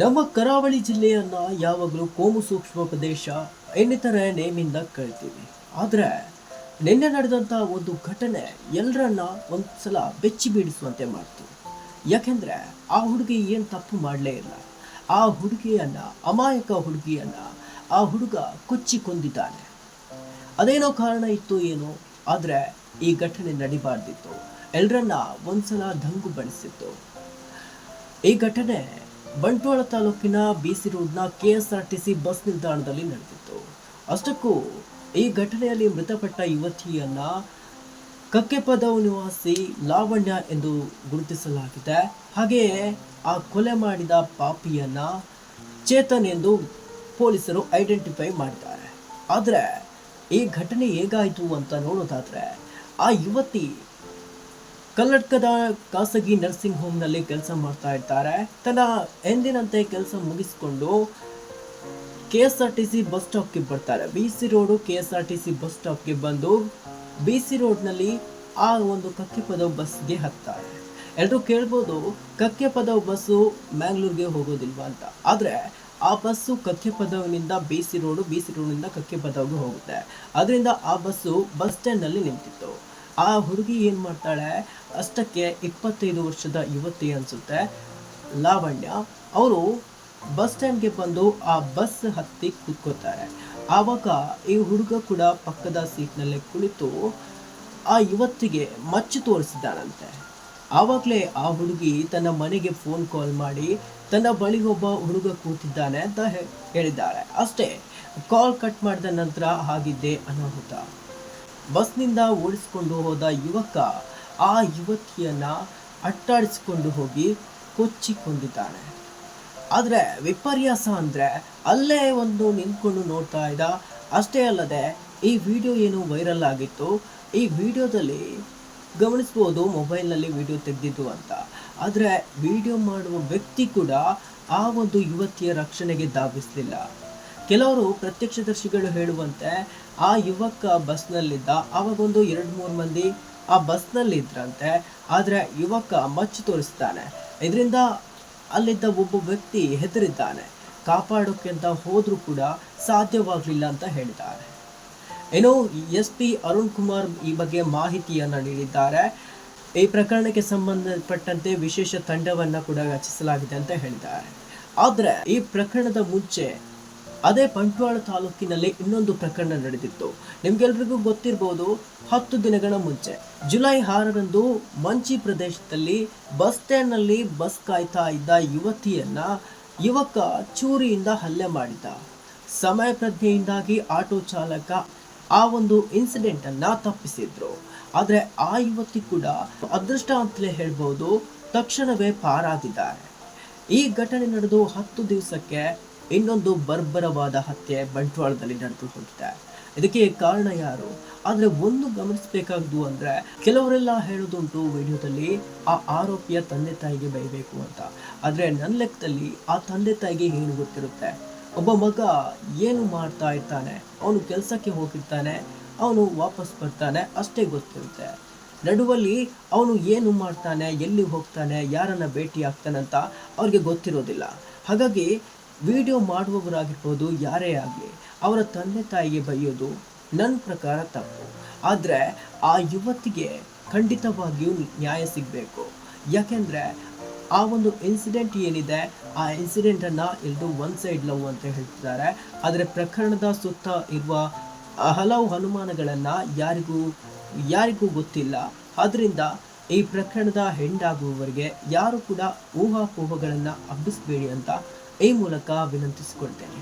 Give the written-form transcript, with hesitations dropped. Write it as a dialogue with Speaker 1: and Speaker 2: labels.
Speaker 1: ನಮ್ಮ ಕರಾವಳಿ ಜಿಲ್ಲೆಯನ್ನ ಯಾವಾಗಲೂ ಕೋಮು ಸೂಕ್ಷ್ಮ ಪ್ರದೇಶ ಇನ್ನಿತರ ನೇಮಿಂದ ಕರಿತೀವಿ. ಆದರೆ ನಿನ್ನೆ ನಡೆದಂಥ ಒಂದು ಘಟನೆ ಎಲ್ಲರನ್ನ ಒಂದ್ಸಲ ಬೆಚ್ಚಿ ಬೀಳಿಸುವಂತೆ ಮಾಡ್ತು. ಯಾಕೆಂದ್ರೆ ಆ ಹುಡುಗಿ ಏನು ತಪ್ಪು ಮಾಡಲೇ ಇಲ್ಲ. ಆ ಹುಡುಗಿಯನ್ನ, ಅಮಾಯಕ ಹುಡುಗಿಯನ್ನ ಆ ಹುಡುಗ ಕೊಚ್ಚಿ ಕೊಂದಿದ್ದಾನೆ. ಅದೇನೋ ಕಾರಣ ಇತ್ತು ಏನೋ, ಆದರೆ ಈ ಘಟನೆ ನಡಿಬಾರ್ದಿತ್ತು. ಎಲ್ಲರನ್ನ ಒಂದ್ಸಲ ದಂಗು ಬಣಿಸಿತ್ತು. ಈ ಘಟನೆ ಬಂಟ್ವಾಳ ತಾಲೂಕಿನ ಬಿಸಿ ರೋಡ್ನ KSRTC ಬಸ್ ನಿಲ್ದಾಣದಲ್ಲಿ ನಡೆದಿತ್ತು. ಅಷ್ಟಕ್ಕೂ ಈ ಘಟನೆಯಲ್ಲಿ ಮೃತಪಟ್ಟ ಯುವತಿಯನ್ನ ಕಕ್ಕೆಪದವು ನಿವಾಸಿ ಲಾವಣ್ಯ ಎಂದು ಗುರುತಿಸಲಾಗಿದೆ. ಹಾಗೆಯೇ ಆ ಕೊಲೆ ಮಾಡಿದ ಪಾಪಿಯನ್ನ ಚೇತನ್ ಎಂದು ಪೊಲೀಸರು ಐಡೆಂಟಿಫೈ ಮಾಡಿದ್ದಾರೆ. ಆದರೆ ಈ ಘಟನೆ ಹೇಗಾಯಿತು ಅಂತ ನೋಡೋದಾದ್ರೆ, ಆ ಯುವತಿ ಕಲ್ಲಡ್ಕದ ಖಾಸಗಿ ನರ್ಸಿಂಗ್ ಹೋಮ್ನಲ್ಲಿ ಕೆಲಸ ಮಾಡ್ತಾ ಇರ್ತಾರೆ. ತನ್ನ ಎಂದಿನಂತೆ ಕೆಲಸ ಮುಗಿಸಿಕೊಂಡು KSRTC ಬಸ್ ಸ್ಟಾಪ್ಗೆ ಬರ್ತಾರೆ. BC ರೋಡು KSRTC ಬಸ್ ಸ್ಟಾಪ್ಗೆ ಬಂದು BC ರೋಡ್ನಲ್ಲಿ ಆ ಒಂದು ಕಕ್ಕೆಪದವು ಬಸ್ಗೆ ಹತ್ತಾರೆ. ಎಲ್ಲರೂ ಕೇಳ್ಬೋದು, ಕಕ್ಕೆಪದವು ಬಸ್ಸು ಮ್ಯಾಂಗ್ಳೂರ್ಗೆ ಹೋಗೋದಿಲ್ವಾ ಅಂತ. ಆದರೆ ಆ ಬಸ್ಸು ಕಕ್ಕೆಪದವಿನಿಂದ BC ರೋಡ್ನಿಂದ ಕಕ್ಕೆಪದವಿಗೆ ಹೋಗುತ್ತೆ. ಅದರಿಂದ ಆ ಬಸ್ಸು ಬಸ್ ಸ್ಟ್ಯಾಂಡ್ನಲ್ಲಿ ನಿಂತಿತ್ತು. ಆ ಹುಡುಗಿ ಏನು ಮಾಡ್ತಾಳೆ, ಅಷ್ಟಕ್ಕೆ 25 ವರ್ಷದ ಯುವತಿ ಅನಿಸುತ್ತೆ, ಲಾವಣ್ಯ. ಅವರು ಬಸ್ ಸ್ಟ್ಯಾಂಡ್ಗೆ ಬಂದು ಆ ಬಸ್ ಹತ್ತಿ ಕೂತ್ಕೋತಾರೆ. ಆವಾಗ ಈ ಹುಡುಗ ಕೂಡ ಪಕ್ಕದ ಸೀಟ್ನಲ್ಲೇ ಕುಳಿತು ಆ ಯುವತಿಗೆ ಮಚ್ಚು ತೋರಿಸಿದ್ದಾನಂತೆ. ಆವಾಗಲೇ ಆ ಹುಡುಗಿ ತನ್ನ ಮನೆಗೆ ಫೋನ್ ಕಾಲ್ ಮಾಡಿ ತನ್ನ ಬಳಿ ಒಬ್ಬ ಹುಡುಗ ಕೂತಿದ್ದಾನೆ ಅಂತ ಹೇಳಿದ್ದಾರೆ. ಅಷ್ಟೇ, ಕಾಲ್ ಕಟ್ ಮಾಡಿದ ನಂತರ ಆಗಿದ್ದೇ ಅನಾಹುತ. ಬಸ್ನಿಂದ ಓಡಿಸಿಕೊಂಡು ಹೋದ ಯುವಕ ಆ ಯುವತಿಯನ್ನ ಅಟ್ಟಾಡಿಸಿಕೊಂಡು ಹೋಗಿ ಕೊಚ್ಚಿಕೊಂಡಿದ್ದಾನೆ. ಆದರೆ ವಿಪರ್ಯಾಸ ಅಂದರೆ ಅಲ್ಲೇ ಒಂದು ನಿಂತ್ಕೊಂಡು ನೋಡ್ತಾ ಇದ್ದ. ಅಷ್ಟೇ ಅಲ್ಲದೆ ಈ ವಿಡಿಯೋ ಏನು ವೈರಲ್ ಆಗಿತ್ತು, ಈ ವಿಡಿಯೋದಲ್ಲಿ ಗಮನಿಸ್ಬೋದು ಮೊಬೈಲ್ನಲ್ಲಿ ವಿಡಿಯೋ ತೆಗೆದಿದ್ದು ಅಂತ. ಆದರೆ ವಿಡಿಯೋ ಮಾಡುವ ವ್ಯಕ್ತಿ ಕೂಡ ಆ ಒಂದು ಯುವತಿಯ ರಕ್ಷಣೆಗೆ ಧಾವಿಸಲಿಲ್ಲ. ಕೆಲವರು ಪ್ರತ್ಯಕ್ಷದರ್ಶಿಗಳು ಹೇಳುವಂತೆ ಆ ಯುವಕ ಬಸ್ನಲ್ಲಿದ್ದ. ಆವಾಗೊಂದು 2-3 ಮಂದಿ ಆ ಬಸ್ನಲ್ಲಿದ್ದರಂತೆ. ಆದರೆ ಯುವಕ ಮಚ್ಚು ತೋರಿಸ್ತಾನೆ. ಇದರಿಂದ ಅಲ್ಲಿದ್ದ ಒಬ್ಬ ವ್ಯಕ್ತಿ ಹೆದರಿದ್ದಾನೆ. ಕಾಪಾಡೋಕೆ ಅಂತ ಹೋದರೂ ಕೂಡ ಸಾಧ್ಯವಾಗಲಿಲ್ಲ ಅಂತ ಹೇಳಿದ್ದಾರೆ. ಏನೋ SP ಅರುಣ್ ಕುಮಾರ್ ಈ ಬಗ್ಗೆ ಮಾಹಿತಿಯನ್ನು ನೀಡಿದ್ದಾರೆ. ಈ ಪ್ರಕರಣಕ್ಕೆ ಸಂಬಂಧಪಟ್ಟಂತೆ ವಿಶೇಷ ತಂಡವನ್ನು ಕೂಡ ರಚಿಸಲಾಗಿದೆ ಅಂತ ಹೇಳಿದ್ದಾರೆ. ಆದರೆ ಈ ಪ್ರಕರಣದ ಮುಂಚೆ ಅದೇ ಬಂಟ್ವಾಳ ತಾಲೂಕಿನಲ್ಲಿ ಇನ್ನೊಂದು ಪ್ರಕರಣ ನಡೆದಿತ್ತು. ನಿಮ್ಗೆಲ್ರಿಗೂ ಗೊತ್ತಿರ್ಬೋದು, 10 ದಿನಗಳ ಮುಂಚೆ ಜುಲೈ 6ರಂದು ಮಂಚಿ ಪ್ರದೇಶದಲ್ಲಿ ಬಸ್ ಸ್ಟ್ಯಾಂಡ್ನಲ್ಲಿ ಬಸ್ ಕಾಯ್ತಾ ಇದ್ದ ಯುವತಿಯನ್ನ ಯುವಕ ಚೂರಿಯಿಂದ ಹಲ್ಲೆ ಮಾಡಿದ. ಸಮಯ ಪ್ರಜ್ಞೆಯಿಂದಾಗಿ ಆಟೋ ಚಾಲಕ ಆ ಒಂದು ಇನ್ಸಿಡೆಂಟ್ ಅನ್ನ ತಪ್ಪಿಸಿದ್ರು. ಆದರೆ ಆ ಯುವತಿ ಕೂಡ ಅದೃಷ್ಟ ಅಂತಲೇ ಹೇಳ್ಬೋದು, ತಕ್ಷಣವೇ ಪಾರಾಗಿದ್ದಾರೆ. ಈ ಘಟನೆ ನಡೆದು 10 ದಿವಸಕ್ಕೆ ಇನ್ನೊಂದು ಬರ್ಬರವಾದ ಹತ್ಯೆ ಬಂಟ್ವಾಳದಲ್ಲಿ ನಡೆದು ಹೋಗಿದೆ. ಇದಕ್ಕೆ ಕಾರಣ ಯಾರು? ಆದರೆ ಒಂದು ಗಮನಿಸಬೇಕಾದ್ದು ಅಂದರೆ, ಕೆಲವರೆಲ್ಲ ಹೇಳೋದುಂಟು ವಿಡಿಯೋದಲ್ಲಿ ಆ ಆರೋಪಿಯ ತಂದೆ ತಾಯಿಗೆ ಬೈಬೇಕು ಅಂತ. ಆದರೆ ನನ್ನ ಲೆಕ್ಕದಲ್ಲಿ ಆ ತಂದೆ ತಾಯಿಗೆ ಏನು ಗೊತ್ತಿರುತ್ತೆ? ಒಬ್ಬ ಮಗ ಏನು ಮಾಡ್ತಾ ಇರ್ತಾನೆ, ಅವನು ಕೆಲಸಕ್ಕೆ ಹೋಗಿರ್ತಾನೆ, ಅವನು ವಾಪಸ್ ಬರ್ತಾನೆ, ಅಷ್ಟೇ ಗೊತ್ತಿರುತ್ತೆ. ನಡುವಲ್ಲಿ ಅವನು ಏನು ಮಾಡ್ತಾನೆ, ಎಲ್ಲಿ ಹೋಗ್ತಾನೆ, ಯಾರನ್ನ ಭೇಟಿ ಆಗ್ತಾನೆ ಅಂತ ಅವ್ರಿಗೆ ಗೊತ್ತಿರೋದಿಲ್ಲ. ಹಾಗಾಗಿ ವಿಡಿಯೋ ಮಾಡುವವರಾಗಿರ್ಬೋದು, ಯಾರೇ ಆಗಲಿ, ಅವರ ತಂದೆ ತಾಯಿಗೆ ಬೈಯೋದು ನನ್ನ ಪ್ರಕಾರ ತಪ್ಪು. ಆದರೆ ಆ ಯುವತಿಗೆ ಖಂಡಿತವಾಗಿಯೂ ನ್ಯಾಯ ಸಿಗಬೇಕು. ಯಾಕೆಂದರೆ ಆ ಒಂದು ಇನ್ಸಿಡೆಂಟ್ ಏನಿದೆ, ಆ ಇನ್ಸಿಡೆಂಟನ್ನು ಎಲ್ಲರೂ ಒನ್ ಸೈಡ್ ಲವ್ ಅಂತ ಹೇಳ್ತಿದ್ದಾರೆ. ಆದರೆ ಪ್ರಕರಣದ ಸುತ್ತ ಇರುವ ಹಲವು ಅನುಮಾನಗಳನ್ನು ಯಾರಿಗೂ ಗೊತ್ತಿಲ್ಲ. ಆದ್ದರಿಂದ ಈ ಪ್ರಕರಣದ ಹೆಂಡಾಗುವವರೆಗೆ ಯಾರು ಕೂಡ ಊಹಾಪೋಹಗಳನ್ನು ಹಬ್ಬಿಸಬೇಡಿ ಅಂತ ಈ ಮೂಲಕ ವಿನಂತಿಸಿಕೊಳ್ತೇನೆ.